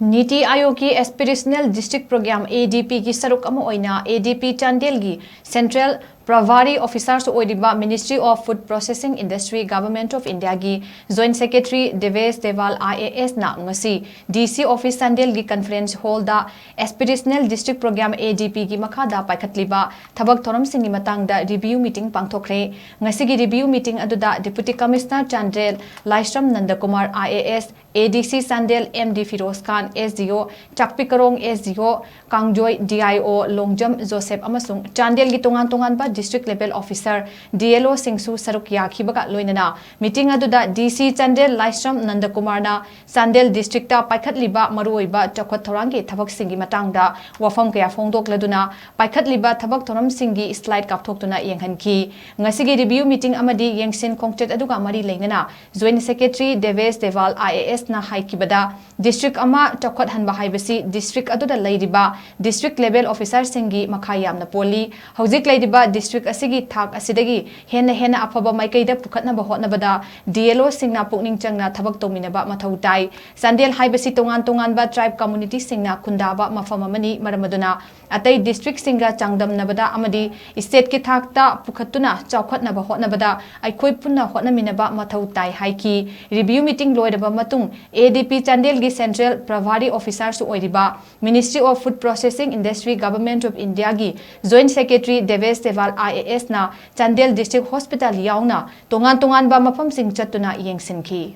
NITI आयोग की aspirational district programme ADP की सरुक अमो ओइना ADP चंडेल की सेंट्रल प्रभारी ऑफिसर्स ओइरिबा ministry of food processing industry government of India की जॉइंट सेक्रेटरी देवेश DEVAL-IAS ना ngasi DC ऑफिस चंडेल की कॉन्फ्रेंस हॉल दा एस्पिरेशनल डिस्ट्रिक्ट प्रोग्राम ADP की मखादा पाइखतलिबा थबक थौरम सिंगी मतंगदा रिव्यू मीटिंग पांगथोखरे ngasi की रिव्यू मीटिंग अदुदा deputy commissioner Chandel Laishram Nandakumar IAS ADC Chandel MD Firoz Khan SDO Chakpikarong SDO Kangjoy DIO Longjam Joseph amasung Chandel gi tongan ba district level officer DLO Singsu Saruk yakhibaga loinana meeting aduda DC Chandel Laisram Nandakumar na Chandel district ta Paikhatliba maruoiba Chakhat Thorang gi thabak singi matangda wafam kaya phongdok laduna Paikhatliba Thabk Thouram Singi slide kapthoktuna yenghanki ngasi gi review meeting amadi yengsin concrete aduga mari leinana joint secretary Devesh DEVAL-IAS na haikibada district ama chakhat hanba haibasi district aduda leiriba district level officer singi makhayam na poli hojik leiriba district asigi thak asidagi hena afaba maikaida pukhatna ba hotnabada DLO singna pukning changna thabak tominaba mathau tai Chandel haibasi tongan ba tribe community singna khundaba mafam amani maramaduna atai district singa changdam nabada amadi state ki thakta pukhatuna chawkhatna ba hotnabada aikhoi punna hotnaminaba mathau tai haiki review meeting loiraba matung ADP Chandel gi Central PRABHARI Officer su oiriba Ministry of Food Processing Industry Government of India gi Joint Secretary Devesh DEVAL-IAS na Chandel District Hospital yauna tongan ba mafam sing chatuna yengsinki